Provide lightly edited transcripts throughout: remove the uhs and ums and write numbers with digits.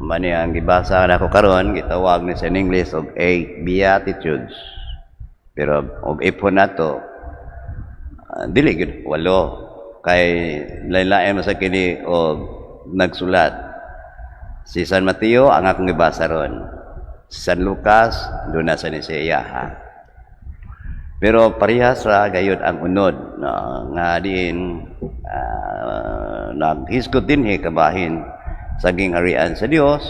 Mani ang gibasa nako karon gitawag ni sa English og 8 Beatitudes. Pero og ipon nato dili gid walo kay lain-lain sa kini og nagsulat. Si San Mateo ang akong gibasa ron. Si San Lucas doon na sa Niseiya. Pero parehas ra gayud ang unod nga diin naghisgot dinhi kabahin saging arian sa Dios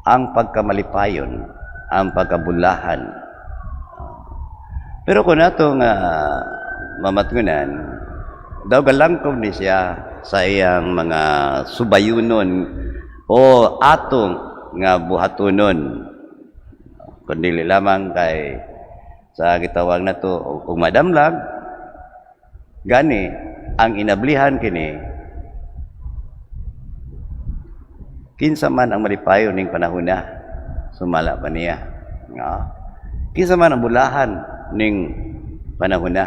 ang pagkamalipayon, ang pagkabulahan. Pero kung nato nga mamatgunan, daw galangkov ni siya sa iyang mga subayunon o atong nga buhatunon. Kundi lamang kay sa gitawag na to og madamlag, gani ang inablihan kini kinsa man ang malipayon ning panahon na sumala pa niya nga kinsa man ang bulahan ning panahon na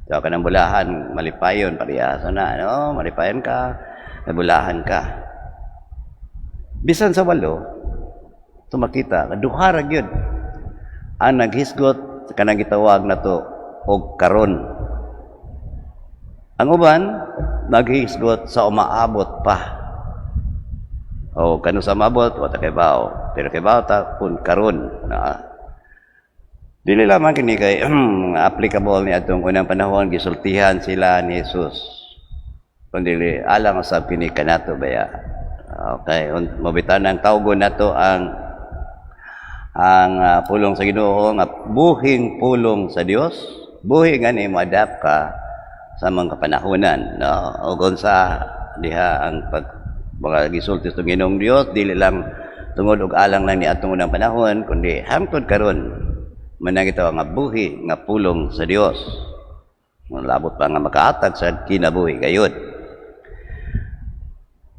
so kanang bulahan malipayon parehas na no malipayon ka nabulahan ka bisan sa walo tumakita duha ra gyud ang naghisgot kanang gitawag na to og karon ang uban naghisgot sa umaabot pa. O kanu sa mabot wata kay bao pero kay bao ta kun karon na dili lamang kini kay applicable ni atong unang panahon gisultihan sila ni Jesus kundi alang usab kini kanato baya okay mabitan ang tawgon nato ang pulong sa Ginoo nga buhing pulong sa Dios buhi ngani mo-adapt ka sa mga panahonan no ug sa diha ang mga gisulti sa Ginoong Dios dili lang tungod og alang lang ni atong unang panahon kundi hangtod karon manangita nga buhi nga pulong sa Dios malabot pa nga makaatag sa kinabuhi gayud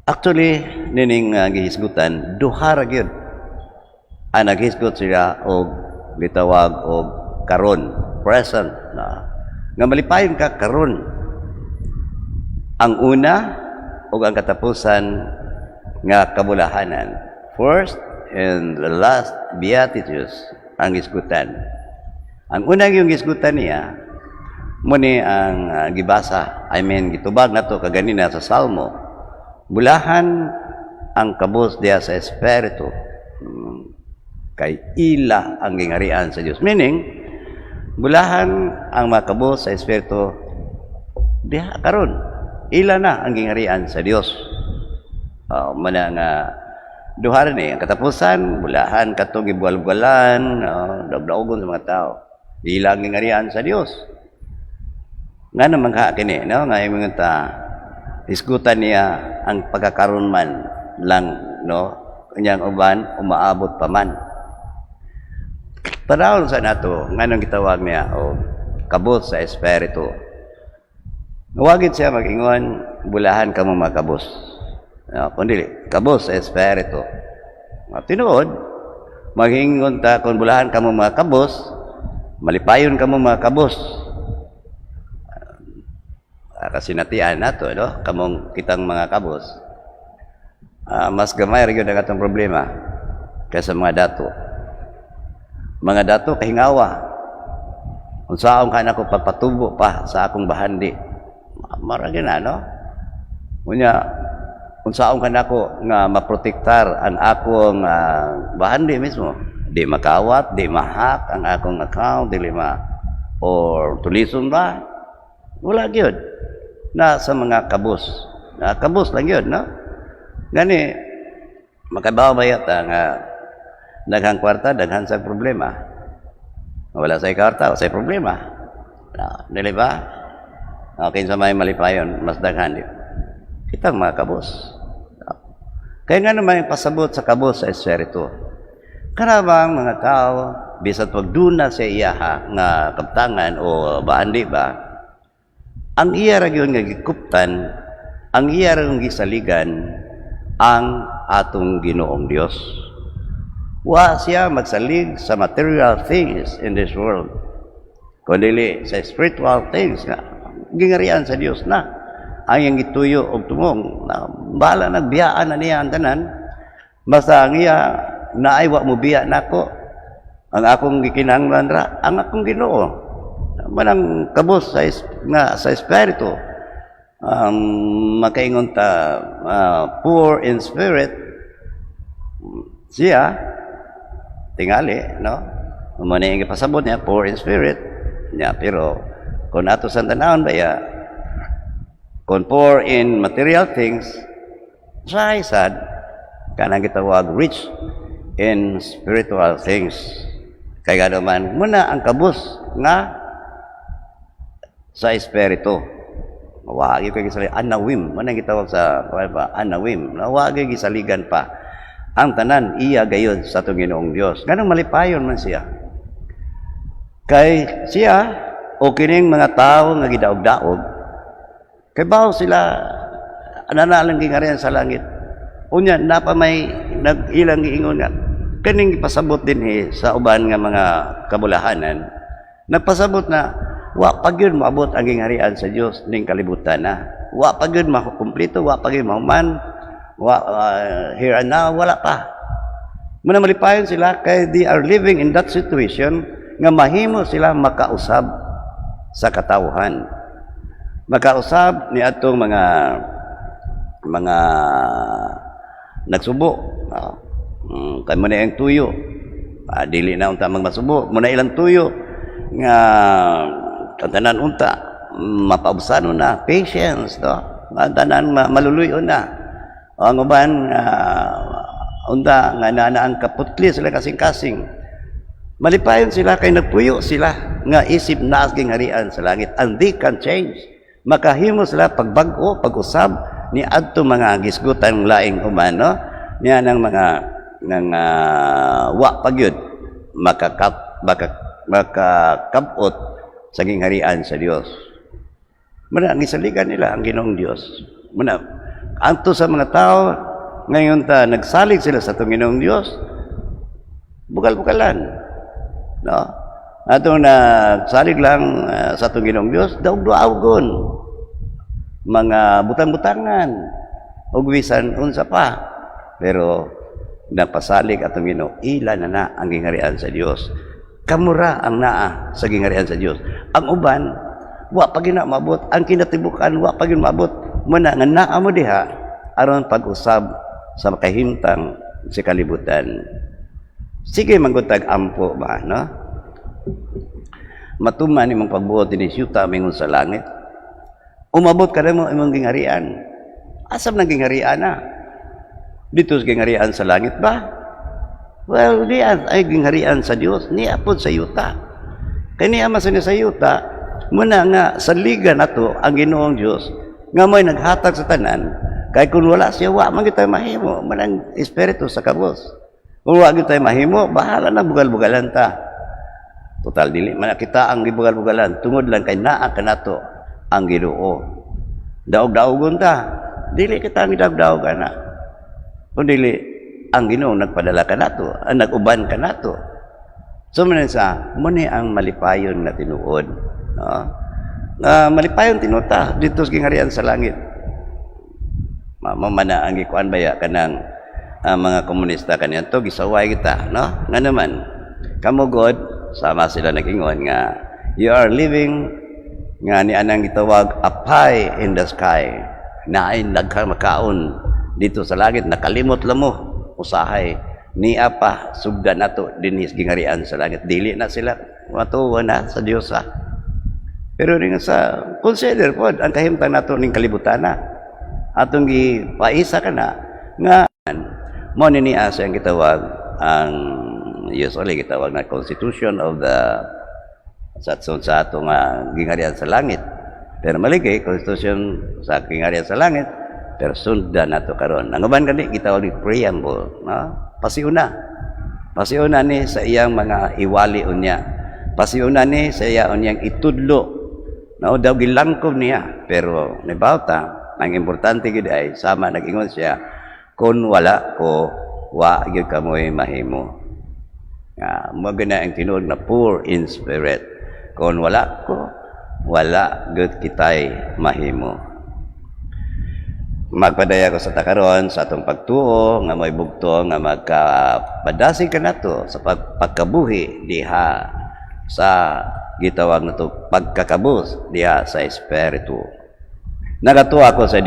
actually nining gihisgutan duha ra gyud ang naghisgot sila og gitawag og karon present na nga malipayon ka karon ang una ug ang katapusan nga kabulahanan. First and the last Beatitudes ang isgutan. Ang unang yung isgutan niya, muni ang gibasa, gitubag na to kaganina sa Salmo. Bulahan ang kabus diya sa Espiritu. Kay ila ang gingarian sa Dios. Meaning, bulahan ang makabus sa Espiritu diya karon. Ila na ang gingarian sa Dios. Mana nga duha ni ang katapusan, bulahan katong gibual-bualan, daog-daogon sa mga tao. Ila ang gingarian sa Dios. Nga naman ka kini, no? Nga imong ta isgutan niya ang pagkakaroon man lang, no? Kanyang uban umaabot pa man. Panahon sa nato, nganong gitawag niya o kabot sa Espiritu. Nawagid siya mag-ingon, bulahan ka mo makabos. Kundi, kabos sa Espiritu. Tinuod, mag-ingon ta, kung bulahan ka mo makabos, malipayon ka mo makabos. Kasi natian na to, no? Kamong kitang mga kabos. Mas gamay rin yun ang atong problema kaysa mga dato. Mga dato, kahingawa. Kung saan ka na ko pagpatubo pa sa akong bahandi. Maragin na, no? Kunya, kung saan ka na ko nga maprotektar ang akong bahandi mismo. Di makawat, di mahak ang akong account, di lima or tulison ba? Wala yun. Na sa mga kabus. Kabus lang yun, no? Gani, makabaw ba yata nga daghang kwarta, daghang sa problema. Wala sa kwarta, sa problema. Dili ba? Okay, sa may malipayon, mas daghan yun. Kitang mga kabus. Kaya nga naman yung pasabot sa kabus sa Espiritu. Karabang mga tao, bisan pagduna sa iyaha nga kaptangan o baandi ba, ang iya ra gyud nga gikuptan, ang iya ra gisaligan ang atong Ginoong Dios. Wa siya magsalig sa material things in this world, kundi sa spiritual things nga gingarian sa Dios na ang iyang gituyo og tumong na bala nagbiyaan na niya ang tanan Basta ang iya naay wa mo biya nako. Ang akong gikinahanglan ra ang akong Ginoo. Manang kabos sa espiritu. Makaingon ta poor in spirit siya tingali, no? Muna yung ipasabot niya, poor in spirit niya, pero kung ato sa tanawon ba ya, kung poor in material things, try sad, kanang gitawag rich in spiritual things. Kaya naman, muna ang kabus nga sa espiritu. Wagi ko gisaligan, anawim, muna gitawag sa anawim, wagi gisaligan pa. Ang tanan iya gayud sa atong Ginoong Dios. Ganong malipayon man siya. Kay siya o kining mga tao nga gidaog-daog, kay bawo sila ananalang gingarian sa langit. Unya napa may nag-ilang giingon nga kaning gipasabot din sa uban nga mga kabulahanan. Nagpasabot na wa pa gyud moabot ang gingarian sa Dios ning kalibutan na. Wa pa gyud makumpleto, wa pa gyud mahuman. Here and now, wala pa. Muna malipayon sila kay they are living in that situation nga mahimo sila makausab sa katawhan. Makausab ni atong mga nagsubo. Kay mo na yung tuyo. Dili na unta magmasubo. Muna ilang tuyo nga tanan unta mapaubsano na patience to. Tanan maluluyo na. Ang uban unta nga nanaang kaputli sila kasing-kasing. Malipayon sila kay nagpuyo sila nga isip na asking harian sa langit and they can change. Makahimo sila pagbag-o, pag-usab ni adto mga gisgutan laing humano niya ng mga wa pagyud makakabot sa gingharian sa Dios. Muna ang isaligan nila ang Ginoong Dios. Muna anto sa mga tao ngayon nagsalig sila sa atong Ginoong Dios, bugal-bugalan, no? Atong nagsalig lang sa atong Ginoong Dios, daog-duagon, mga butang-butangan, ug bisan unsa pa, pero napasalig atong Ginoo, ila na ang gingharian sa Dios. Kamura ang naa sa gingharian sa Dios. Ang uban, wa pa gyud maabot, ang kinatibukan wa pa gyud maabot. Muna nga naa mo diha aron pag-usab sa makahimtang sa kalibutan. Sige manggutag ampo ba, no? Matuman imong pagbuot dinhi syuta mingon sa langit. Umabot ka na mo imong gingharian. Asam nang gingharian na? Dito sa gingharian sa langit ba? Well, diyan ay gingharian sa Dios, niya pod sa yuta. Kay niya man sa yuta, muna nga saligan nato ang Ginoong Dios nga mo'y naghatag sa tanan, kay kung wala siya, wa man kita mahimo, manang espiritu sa kabos. Kung wa kita mahimo, bahala na bugal-bugalan ta. Total dili man kita ang gibugal-bugalan, tungod lang kay naa kanato ang Ginoo. Daog-daogon ta, dili kita ang daog-daog na. Kung dili ang Ginoo nagpadala kanato, ang nag-uban kanato. So man sa muni ang malipayon na tinuod, no? Malipayon tinuta dito sa gingharian sa langit. Mamana ang gikuan baya kanang mga komunista kaniadto gisaway kita, no? Nga naman kamo God sama sila nagingon nga you are living nga ni anang gitawag a pie in the sky. Naay nagkamakaon dito sa langit, nakalimot lamo usahay ni apa sugdan nato dinhi sa gingharian sa langit. Dili na sila matuwa na sa Dios ha. Pero rin sa consider po ang kahimtang nato ning kalibutan na atong gipaisa kana nga mo ni asa ang gitawag ang usually gitawag na constitution of the sa atong gingharian sa langit. Pero maligay constitution sa gingharian sa langit pero sundan nato karon. Ang uban kani gitawag ni preamble, no? Pasiuna ni sa iyang mga iwali unya. Pasiuna ni sa iyang unyang itudlo. No, daw gilangkob niya, pero nibawta, ang importante gid ay sama nag-ingon siya, kun wala ko, wa gyud kamoy mahimo. Mo gina ang tinuod na poor in spirit. Kun wala ko, wala gyud kitay mahimo. magpadaya ko sa takaron sa atong pagtuo nga may bugto nga magkapadasig ka nato sa pagkabuhi diha sa gitawag nato pagkakabus diha sa espiritu. Nagatuwa ako sa